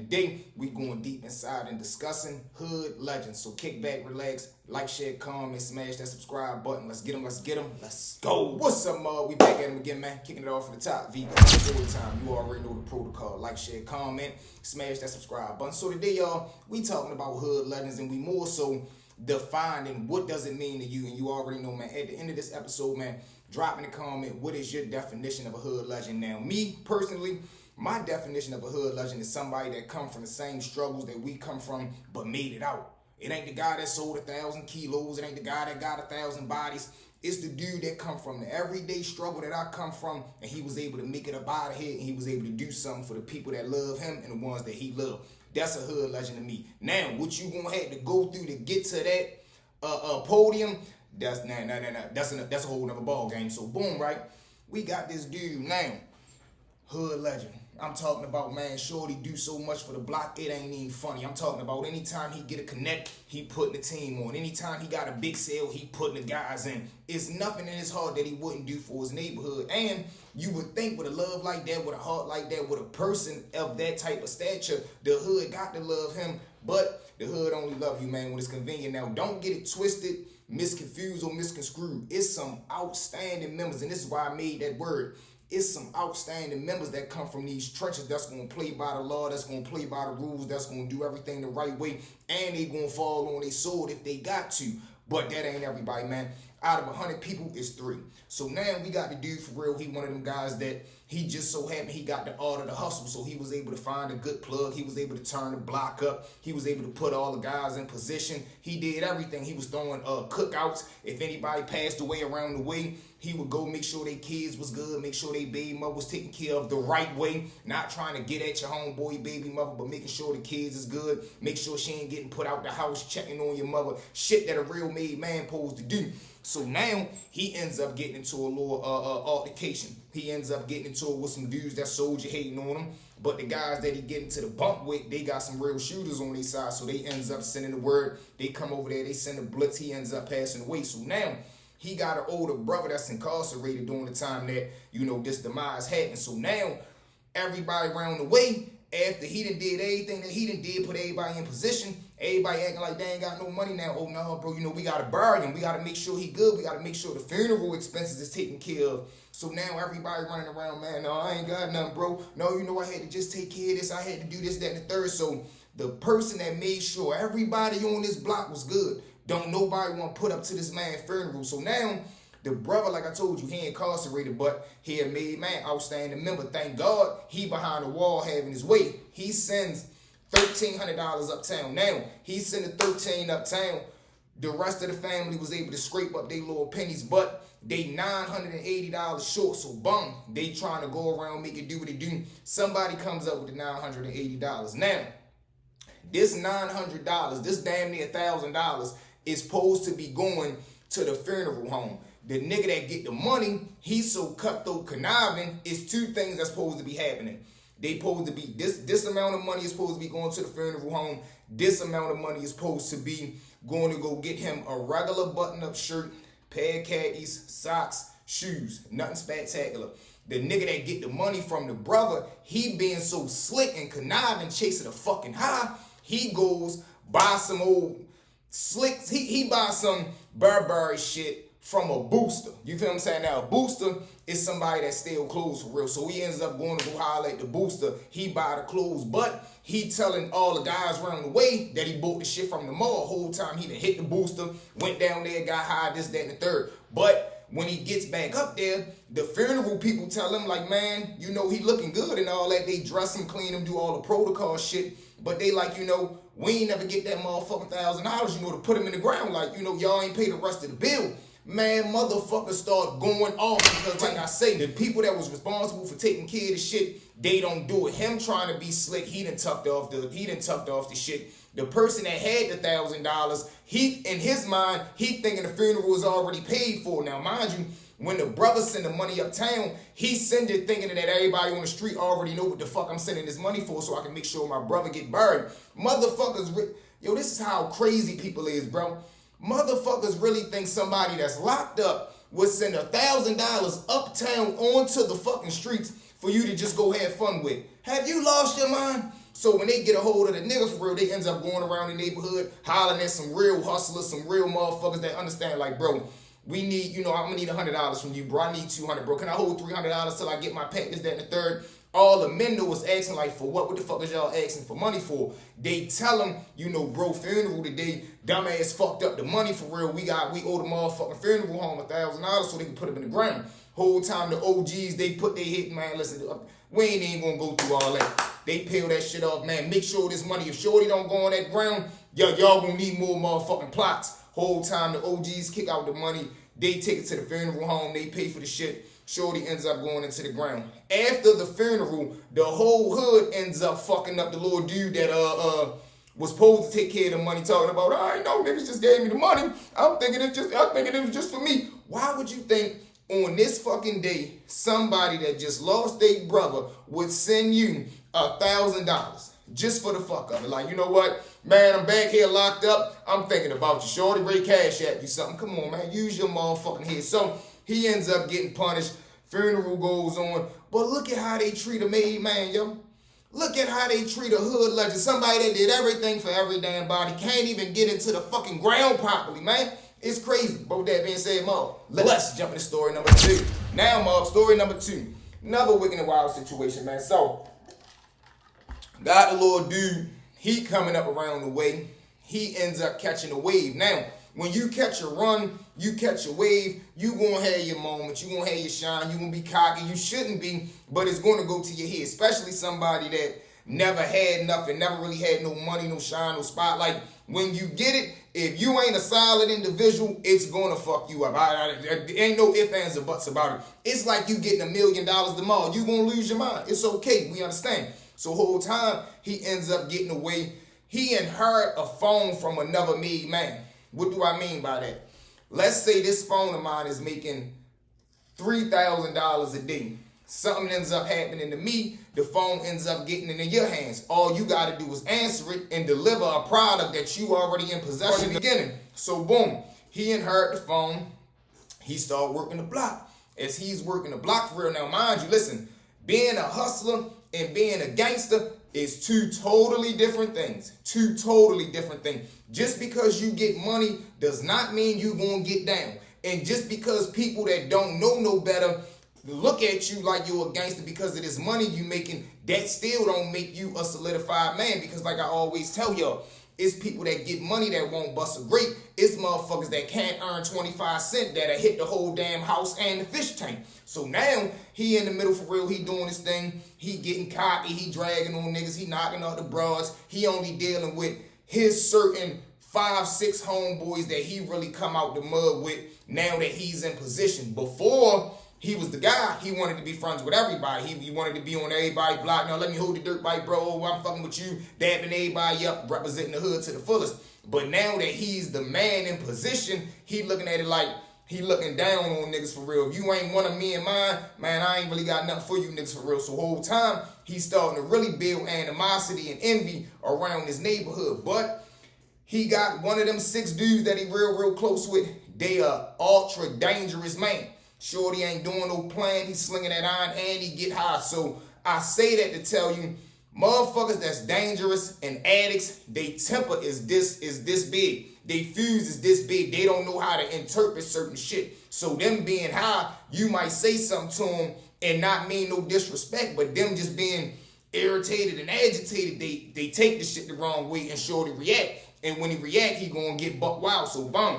today we going deep inside and discussing hood legends. So kick back, relax, like, share, comment, smash that subscribe button. Let's get them, let's go. What's up, we back at them again, man. Kicking it off from the top. Vegan every time. You already know the protocol. Like, share, comment, smash that subscribe button. So today, y'all, we talking about hood legends, and we more so defining what does it mean to you. And you already know, man, at the end of this episode, man, drop in the comment, what is your definition of a hood legend? Now, me personally, my definition of a hood legend is somebody that come from the same struggles that we come from, but made it out. It ain't the guy that sold 1,000 kilos. It ain't the guy that got 1,000 bodies. It's the dude that come from the everyday struggle that I come from, and he was able to make it up out of here, and he was able to do something for the people that love him and the ones that he loved. That's a hood legend to me. Now, what you gonna have to go through to get to that podium, that's a whole nother ball game. So boom, right? We got this dude now, hood legend. I'm talking about, man, shorty do so much for the block, it ain't even funny. I'm talking about anytime he get a connect, he putting the team on. Anytime he got a big sale, he putting the guys in. It's nothing in his heart that he wouldn't do for his neighborhood. And you would think with a love like that, with a heart like that, with a person of that type of stature, the hood got to love him. But the hood only love you, man, when it's convenient. Now, don't get it twisted, misconfused, or misconstrued. It's some outstanding members, and this is why I made that word. It's some outstanding members that come from these trenches that's going to play by the law, that's going to play by the rules, that's going to do everything the right way, and they going to fall on their sword if they got to. But that ain't everybody, man. Out of 100 people, it's 3. So now we got the dude for real. He one of them guys that he just so happened he got the art of the hustle. So he was able to find a good plug. He was able to turn the block up. He was able to put all the guys in position. He did everything. He was throwing cookouts. If anybody passed away around the way, he would go make sure their kids was good, make sure their baby mother was taken care of the right way. Not trying to get at your homeboy baby mother, but making sure the kids is good. Make sure she ain't getting put out the house, checking on your mother. Shit that a real made man supposed to do. So now he ends up getting into a little altercation. He ends up getting into it with some dudes that soldier hating on him. But the guys that he get into the bump with, they got some real shooters on their side. So they ends up sending the word. They come over there, they send a blitz. He ends up passing away. So now he got an older brother that's incarcerated during the time that, you know, this demise happened. So now everybody around the way, after he done did everything that he done did, put everybody in position, everybody acting like they ain't got no money now. Oh, no, bro, you know, we got to bury him. We got to make sure he good. We got to make sure the funeral expenses is taken care of. So now everybody running around, man, no, I ain't got nothing, bro. No, you know, I had to just take care of this. I had to do this, that, and the third. So the person that made sure everybody on this block was good, don't nobody want to put up to this man's funeral. So now the brother, like I told you, he incarcerated, but he a made man, outstanding member. Thank God he behind the wall having his way. He sends $1,300 uptown. Now, he sent $13 uptown. The rest of the family was able to scrape up their little pennies, but they $980 short. So, boom, they trying to go around, make it do what it do. Somebody comes up with the $980. Now, this $900, this damn near $1,000, is supposed to be going to the funeral home. The nigga that get the money, he's so cutthroat conniving, it's 2 things that's supposed to be happening. They supposed to be, this amount of money is supposed to be going to the funeral home. This amount of money is supposed to be going to go get him a regular button-up shirt, pair of khakis, socks, shoes, nothing spectacular. The nigga that get the money from the brother, he being so slick and conniving, chasing a fucking high, he goes buy some old slicks, he buys some Burberry shit from a booster. You feel what I'm saying? Now, a booster is somebody that steal clothes for real. So he ends up going to go holler at the booster. He buy the clothes, but he telling all the guys around the way that he bought the shit from the mall. Whole time he done hit the booster, went down there, got high, this, that, and the third. But when he gets back up there, the funeral people tell him, like, man, you know, he looking good and all that. They dress him, clean him, do all the protocol shit. But they like, you know, we ain't never get that motherfucking $1,000, you know, to put him in the ground. Like, you know, y'all ain't pay the rest of the bill. Man, motherfuckers start going off because, like I say, the people that was responsible for taking care of the shit, they don't do it. Him trying to be slick, he done tucked off the shit. The person that had the $1,000, he, in his mind, he thinking the funeral was already paid for. Now, mind you, when the brother send the money uptown, he send it thinking that everybody on the street already know what the fuck I'm sending this money for, so I can make sure my brother get buried. Motherfuckers, yo, this is how crazy people is, bro. Motherfuckers really think somebody that's locked up would send $1,000 uptown onto the fucking streets for you to just go have fun with. Have you lost your mind? So when they get a hold of the nigga for real, they ends up going around the neighborhood hollering at some real hustlers, some real motherfuckers that understand, like, bro, we need, I'm gonna need $100 from you, bro. I need 200, bro. Can I hold $300 till I get my package, that, and the third? All the men though was asking, like, for what? What the fuck is y'all asking for money for? They tell them, bro, funeral today, dumbass fucked up the money for real. We owe the motherfucking funeral home $1,000 so they can put them in the ground. Whole time the OGs, they put their hit, man, listen, we ain't even gonna go through all that. They peel that shit off, man. Make sure this money, if Shorty don't go on that ground, y'all gonna need more motherfucking plots. Whole time the OGs kick out the money, they take it to the funeral home, they pay for the shit. Shorty ends up going into the ground. After the funeral, the whole hood ends up fucking up the little dude that was supposed to take care of the money, talking about, I know niggas just gave me the money. I'm thinking it was just for me. Why would you think on this fucking day somebody that just lost their brother would send you $1,000 just for the fuck of it? Like, you know what, man, I'm back here locked up. I'm thinking about you. Shorty Ray Cash at you something. Come on, man, use your motherfucking head. So he ends up getting punished. Funeral goes on. But look at how they treat a made man, yo. Look at how they treat a hood legend. Somebody that did everything for every damn body. Can't even get into the fucking ground properly, man. It's crazy. But with that being said, Mob, let's jump into story number 2. Now, Mob, story number 2. Another wicked and wild situation, man. So, got the little dude. He coming up around the way. He ends up catching a wave. Now, when you catch a run, you catch a wave, you gonna have your moment, you gonna have your shine, you gonna be cocky, you shouldn't be, but it's gonna go to your head, especially somebody that never had nothing, never really had no money, no shine, no spotlight. When you get it, if you ain't a solid individual, it's gonna fuck you up. There ain't no ifs, ands, or buts about it. It's like you getting $1 million tomorrow. You gonna lose your mind. It's okay, we understand. So whole time, he ends up getting away. He inherit a phone from another made man. What do I mean by that? Let's say this phone of mine is making $3,000 a day. Something ends up happening to me. The phone ends up getting into your hands. All you got to do is answer it and deliver a product that you already in possession in the beginning. So boom, he inherit the phone. He start working the block. As he's working the block for real, now mind you, listen, being a hustler and being a gangster is two totally different things. Two totally different things. Just because you get money does not mean you gonna get down. And just because people that don't know no better look at you like you're a gangster because of this money you making, that still don't make you a solidified man. Because like I always tell y'all, it's people that get money that won't bust a grape. It's motherfuckers that can't earn 25 cents that'll hit the whole damn house and the fish tank. So now he in the middle for real. He doing his thing. He getting cocky. He dragging on niggas. He knocking out the broads. He only dealing with his certain 5-6 homeboys that he really come out the mud with now that he's in position. Before, he was the guy. He wanted to be friends with everybody. He wanted to be on everybody's block. Now let me hold the dirt bike, bro. Oh, I'm fucking with you. Dabbing everybody up, representing the hood to the fullest. But now that he's the man in position, he looking at it like he looking down on niggas for real. If you ain't one of me and mine, man, I ain't really got nothing for you niggas for real. So whole time, he's starting to really build animosity and envy around his neighborhood. But he got one of them 6 dudes that he real close with. They are ultra dangerous man. Shorty ain't doing no plan. He's slinging that iron and he get high. So I say that to tell you, motherfuckers that's dangerous and addicts, they temper is this big. They fuse is this big. They don't know how to interpret certain shit. So them being high, you might say something to them and not mean no disrespect, but them just being irritated and agitated, they take the shit the wrong way and Shorty react. And when he react, he gonna get buck wild. So boom,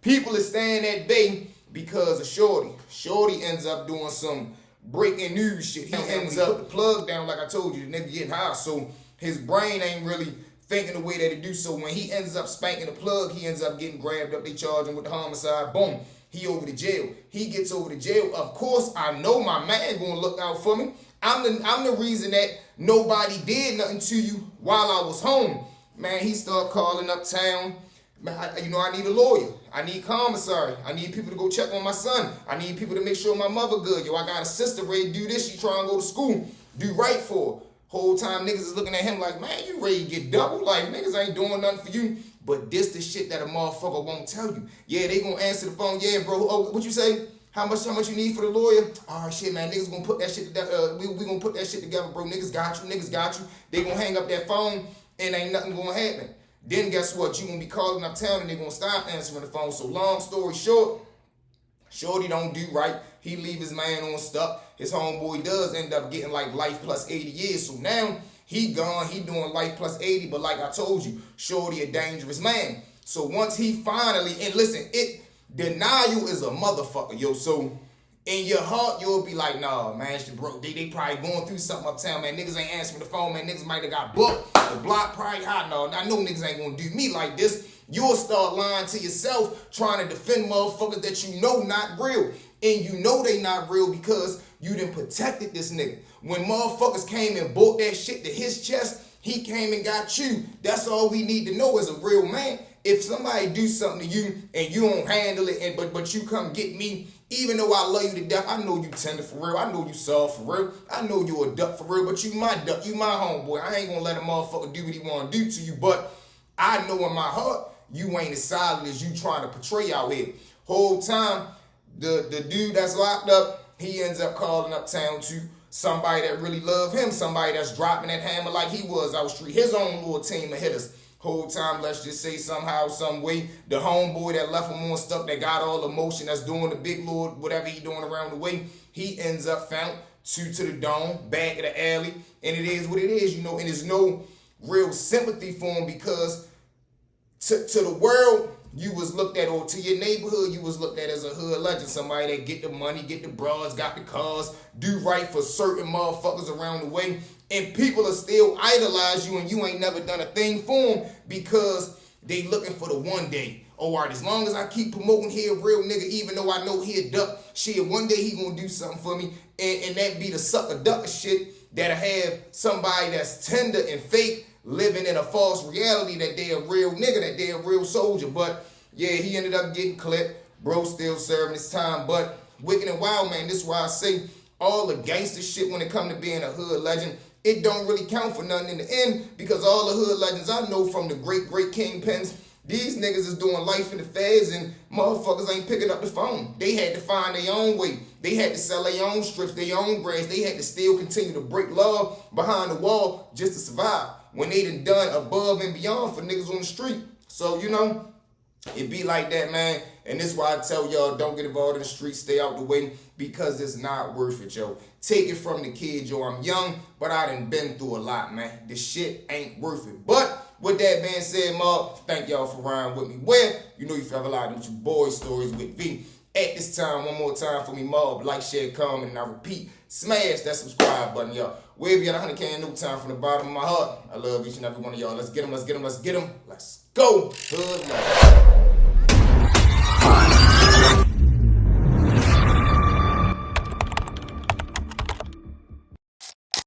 people is staying at bay because of Shorty. Shorty ends up doing some breaking news shit. He ends up the plug down, like I told you, the nigga getting high. So his brain ain't really thinking the way that it do. So when he ends up spanking the plug, he ends up getting grabbed up. They charge him with the homicide. Boom. He over to jail. He gets over to jail. Of course, I know my man gonna look out for me. I'm the reason that nobody did nothing to you while I was home. Man, he start calling uptown. Man, I need a lawyer. I need commissary. I need people to go check on my son. I need people to make sure my mother good. Yo, I got a sister ready to do this. She trying to go to school. Do right for her. Whole time niggas is looking at him like, man, you ready to get double? Like, niggas ain't doing nothing for you. But this the shit that a motherfucker won't tell you. Yeah, they gonna answer the phone. Yeah, bro. Oh, what you say? How much you need for the lawyer? All right, shit, man. Niggas gonna put that shit together. We gonna put that shit together, bro. Niggas got you. They gonna hang up that phone and ain't nothing gonna happen. Then guess what? You gonna be calling uptown and they gonna stop answering the phone. So long story short, shorty don't do right. He leave his man on stuck. His homeboy does end up getting like life plus 80 years. So now he gone. He doing life plus 80. But like I told you, shorty a dangerous man. So once he finally, and listen, denial is a motherfucker, yo. So in your heart, you'll be like, nah, man, bro, they probably going through something uptown, man. Niggas ain't answering the phone, man. Niggas might have got booked. The block probably hot. No, I know niggas ain't gonna do me like this. You'll start lying to yourself, trying to defend motherfuckers that you know not real. And you know they not real because you done protected this nigga. When motherfuckers came and bought that shit to his chest, he came and got you. That's all we need to know as a real man. If somebody do something to you and you don't handle it, but you come get me, even though I love you to death, I know you tender for real. I know you soft for real. I know you a duck for real, but you my duck. You my homeboy. I ain't gonna let a motherfucker do what he wanna do to you, but I know in my heart, you ain't as solid as you trying to portray out here. Whole time, the dude that's locked up, he ends up calling uptown to somebody that really love him, somebody that's dropping that hammer like he was out street, his own little team of hitters. Whole time, let's just say somehow, some way, the homeboy that left him on stuck, that got all the motion, that's doing the big lord, whatever he doing around the way, he ends up found to the dome, back of the alley, and it is what it is, you know, and there's no real sympathy for him because to the world, you was looked at, or to your neighborhood, you was looked at as a hood legend, somebody that get the money, get the bras, got the cars, do right for certain motherfuckers around the way, and people are still idolize you and you ain't never done a thing for them because they looking for the one day. All right, as long as I keep promoting he a real nigga, even though I know he a duck, shit, one day he gonna do something for me, and that be the sucker ducker shit that'll have somebody that's tender and fake living in a false reality that they a real nigga, that they a real soldier. But yeah, he ended up getting clipped. Bro still serving his time. But wicked and wild, man, this is why I say all the gangster shit when it come to being a hood legend, it don't really count for nothing in the end because all the hood legends I know from the great kingpins, these niggas is doing life in the feds and motherfuckers ain't picking up the phone. They had to find their own way. They had to sell their own strips, their own brands. They had to still continue to break love behind the wall just to survive when they done above and beyond for niggas on the street. So, you know, it be like that, man. And this is why I tell y'all, don't get involved in the streets, stay out the way, because it's not worth it, yo. Take it from the kid, yo. I'm young, but I done been through a lot, man. This shit ain't worth it. But with that being said, Mark, thank y'all for riding with me. Where you know you forever lied with your boy stories with V. At this time, one more time for me, Mark. Like, share, comment, and I repeat, smash that subscribe button, y'all. We'll be at 100K in no time from the bottom of my heart. I love each and every one of y'all. Let's get them. Let's go. Hood life.